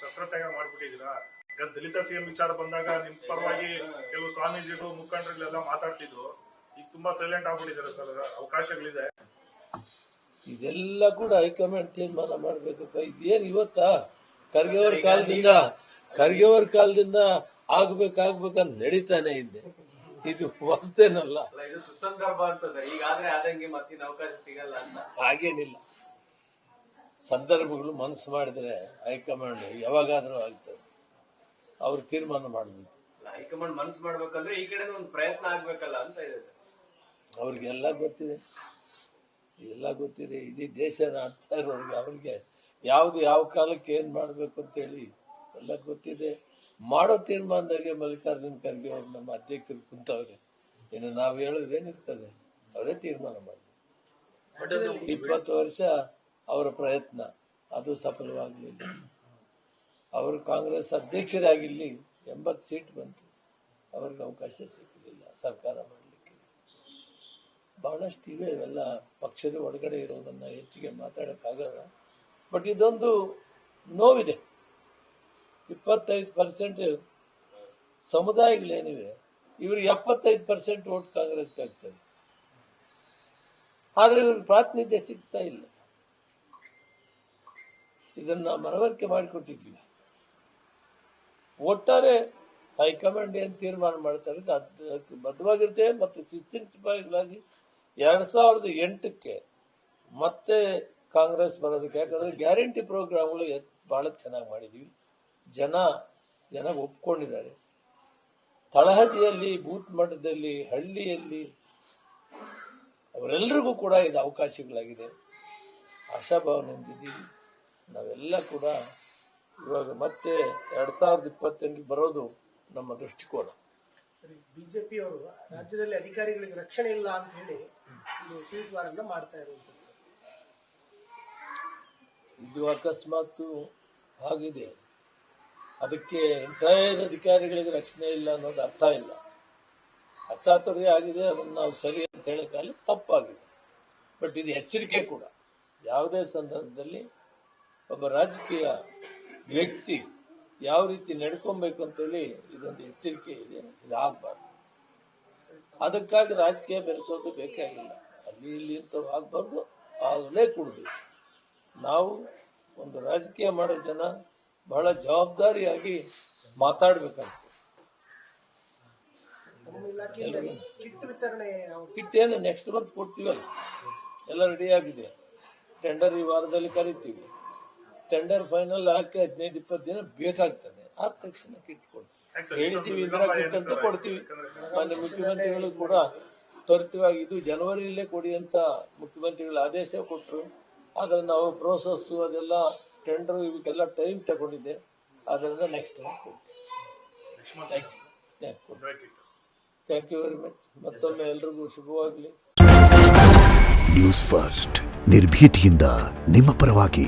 ಕಸರತ್ತಾಗ ಮಾಡ್ಬಿಟ್ಟಿದ್ದೀರಾ. ಈಗ ದಲಿತ ಸಿಎಂ ವಿಚಾರ ಬಂದಾಗ ನಿಮ್ ಪರವಾಗಿ ಕೆಲವು ಸ್ವಾಮೀಜಿಗಳು ಮುಖಂಡರುಗಳೆಲ್ಲ ಮಾತಾಡ್ತಿದ್ರು. ಈಗ ತುಂಬಾ ಸೈಲೆಂಟ್ ಆಗ್ಬಿಟ್ಟಿದ್ದಾರೆ ಸರ್, ಅವಕಾಶಗಳಿದೆ. ಇದೆಲ್ಲ ಕೂಡ ಹೈಕಮಾಂಡ್ ತೀರ್ಮಾನ ಮಾಡ್ಬೇಕಪ್ಪ. ಇದೇನು ಇವತ್ತಾ ಖರ್ಗೆ ಅವ್ರ ಕಾಲದಿಂದ ಆಗ್ಬೇಕಂತ ನಡೀತಾನೆ ಇದೆ. ಇದು ಹೊಸದೇನಲ್ಲ, ಇದು ಸುಸಂದರ್ಭ ಅಂತ ಸರ್. ಈಗಾದ್ರೆ ಆದಂಗೆ ಮತ್ತಿನ ಅವಕಾಶ ಸಿಗಲ್ಲ ಅಂತ ಹಾಗೇನಿಲ್ಲ. ಸಂದರ್ಭಗಳು ಮನಸ್ಸು ಮಾಡಿದ್ರೆ ಹೈಕಮಾಂಡ್ ಯಾವಾಗಾದ್ರೂ ಆಗ್ತದೆ. ಅವ್ರು ತೀರ್ಮಾನ ಮಾಡಬೇಕು. ಹೈಕಮಾಂಡ್ ಮನಸ್ಸು ಮಾಡ್ಬೇಕಂದ್ರೆ ಈ ಕಡೆ ಒಂದು ಪ್ರಯತ್ನ ಆಗ್ಬೇಕಲ್ಲ ಅಂತ ಇದೆ. ಅವ್ರಿಗೆಲ್ಲ ಗೊತ್ತಿದೆ, ಇಡೀ ದೇಶ ಆಡ್ತಾ ಇರೋರಿಗೆ ಅವ್ರಿಗೆ ಯಾವ ಕಾಲಕ್ಕೆ ಏನ್ ಮಾಡ್ಬೇಕು ಅಂತೇಳಿ ಎಲ್ಲ ಗೊತ್ತಿದೆ. ಮಾಡೋ ತೀರ್ಮಾನದಾಗೆ ಮಲ್ಲಿಕಾರ್ಜುನ್ ಖರ್ಗೆ ಅವ್ರು ನಮ್ಮ ಅಧ್ಯಕ್ಷರು ಕುಂತವ್ರೆ. ಇನ್ನು ನಾವು ಹೇಳೋದೇನಿರ್ತದೆ, ಅವರೇ ತೀರ್ಮಾನ ಮಾಡ್ತಾರೆ. 20 ವರ್ಷ ಅವರ ಪ್ರಯತ್ನ ಅದು ಸಫಲವಾಗಲಿಲ್ಲ. ಅವರು ಕಾಂಗ್ರೆಸ್ ಅಧ್ಯಕ್ಷರಾಗಿಲ್ಲಿ 80 ಸೀಟ್ ಬಂತು, ಅವ್ರಿಗೆ ಅವಕಾಶ ಸಿಗಲಿಲ್ಲ ಸರ್ಕಾರ ಮಾಡಲಿಕ್ಕೆ. ಬಹಳಷ್ಟು ಇವೆ, ಇವೆಲ್ಲ ಪಕ್ಷದ ಒಳಗಡೆ ಇರೋದನ್ನ ಹೆಚ್ಚಿಗೆ ಮಾತಾಡೋಕ್ಕಾಗಲ್ಲ. ಬಟ್ ಇದೊಂದು ನೋವಿದೆ. 25% ಸಮುದಾಯಗಳೇನಿವೆ, ಇವ್ರಿಗೆ 75% ವೋಟ್ ಕಾಂಗ್ರೆಸ್ಗೆ ಆಗ್ತದೆ. ಆದರೆ ಇವ್ರಿಗೆ ಪ್ರಾತಿನಿಧ್ಯ ಸಿಗ್ತಾ ಇಲ್ಲ. ಇದನ್ನ ಮನವರಿಕೆ ಮಾಡಿಕೊಟ್ಟಿದ್ವಿ. ಒಟ್ಟಾರೆ ಹೈಕಮಾಂಡ್ ಏನ್ ತೀರ್ಮಾನ ಮಾಡ್ತಾರೆ ಅದಕ್ಕೆ ಬದ್ಧವಾಗಿರ್ತೇವೆ. ಮತ್ತು ಶಿಸ್ತಿನ ಸಿಪಾಯಿಗಳಾಗಿ 2008ಕ್ಕೆ ಮತ್ತೆ ಕಾಂಗ್ರೆಸ್ ಬರೋದಕ್ಕೆ, ಯಾಕಂದ್ರೆ ಗ್ಯಾರಂಟಿ ಪ್ರೋಗ್ರಾಮ್ಗಳು ಬಹಳ ಚೆನ್ನಾಗಿ ಮಾಡಿದೀವಿ. ಜನ ಒಪ್ಕೊಂಡಿದ್ದಾರೆ. ತಳಹದಿಯಲ್ಲಿ, ಬೂತ್ ಮಟ್ಟದಲ್ಲಿ, ಹಳ್ಳಿಯಲ್ಲಿ ಅವರೆಲ್ಲರಿಗೂ ಕೂಡ ಇದು ಅವಕಾಶಗಳಾಗಿದೆ. ಆಶಾಭಾವನೆ ಹೊಂದಿದ್ದೀವಿ. ನಾವೆಲ್ಲ ಕೂಡ ಇವಾಗ ಮತ್ತೆ 2028 ಬರೋದು ನಮ್ಮ ದೃಷ್ಟಿಕೋನ. ಬಿಜೆಪಿ ಅವರು ರಾಜ್ಯದಲ್ಲಿ ಅಧಿಕಾರಿಗಳಿಗೆ ರಕ್ಷಣೆ ಇಲ್ಲ ಅಂತ ಹೇಳಿ ಟ್ವೀಟ್ ಮಾಡ್ತಾ ಇರುವಂತದ್ದು, ಇದು ಅಕಸ್ಮಾತ್ ಆಗಿದೆ. ಅದಕ್ಕೆ ಎಂಟೈರ್ ಅಧಿಕಾರಿಗಳಿಗೆ ರಕ್ಷಣೆ ಇಲ್ಲ ಅನ್ನೋದು ಅರ್ಥ ಇಲ್ಲ. ಅಚಾತುರ್ಯ ಆಗಿದೆ, ಅದನ್ನು ನಾವು ಸರಿ ಅಂತ ಹೇಳಕ್ಕಾಗಲಿ, ತಪ್ಪಾಗಿದೆ. ಬಟ್ ಇದು ಎಚ್ಚರಿಕೆ ಕೂಡ. ಯಾವುದೇ ಸಂದರ್ಭದಲ್ಲಿ ಒಬ್ಬ ರಾಜಕೀಯ ವ್ಯಕ್ತಿ ಯಾವ ರೀತಿ ನಡ್ಕೊಬೇಕು ಅಂತೇಳಿ ಇದೊಂದು ಎಚ್ಚರಿಕೆ ಇದೆ. ಇದಾಗಬಾರ್ದು. ಅದಕ್ಕಾಗಿ ರಾಜಕೀಯ ಬೆರೆಸೋದು ಬೇಕಾಗಿಲ್ಲ. ಅಲ್ಲಿ ಇಲ್ಲಿ ಅಂತ ಆಗಬಾರ್ದು, ಆಗಲೇ ಕೂಡುದು. ನಾವು ಒಂದು ರಾಜಕೀಯ ಮಾಡೋ ಜನ ಬಹಳ ಜವಾಬ್ದಾರಿಯಾಗಿ ಮಾತಾಡ್ಬೇಕಂತ. ಕಿಟ್ ಏನು ನೆಕ್ಸ್ಟ್ ಮಂತ್ ಕೊಡ್ತೀವಲ್ಲ, ಎಲ್ಲ ರೆಡಿ ಆಗಿದೆ. ಟೆಂಡರ್ ಈ ವಾರದಲ್ಲಿ ಕರಿತೀವಿ. ಟೆಂಡರ್ ಫೈನಲ್ ಹಾಕಿ 15-20 ದಿನ ಬೇಕಾಗ್ತದೆ. ಆದ ತಕ್ಷಣ ಕಿಟ್ ಕೊಡ್ತೀವಿ. ಹೇಳಿದ್ದೀವಿ, ಇಂದಿರಾ ಕಿಟ್ ಅಂತ ಕೊಡ್ತೀವಿ. ಮಾನ್ಯ ಮುಖ್ಯಮಂತ್ರಿಗಳು ಕೂಡ ತ್ವರಿತವಾಗಿ ಇದು ಜನವರಿಯಲ್ಲೇ ಕೊಡಿ ಅಂತ ಮುಖ್ಯಮಂತ್ರಿಗಳು ಆದೇಶ ಕೊಟ್ಟರು. ಆದರೆ ನಾವು ಪ್ರೋಸೆಸ್ಸು ಅದೆಲ್ಲ ಟೆಂಡರ್ ಇವಕ್ಕೆಲ್ಲ ಟೈಮ್ ತಗೊಂಡಿದೆ. ಅದರಿಂದ ನೆಕ್ಸ್ಟ್ ಮಂತ್ ಕೊಡ್ತೀವಿ. Thank you very much. ಮತ್ತೊಮ್ಮೆ ಎಲ್ರಿಗೂ ಶುಭವಾಗಲಿ. ನ್ಯೂಸ್ ಫಸ್ಟ್, ನಿರ್ಭೀತಿಯಿಂದ ನಿಮ್ಮ ಪರವಾಗಿ.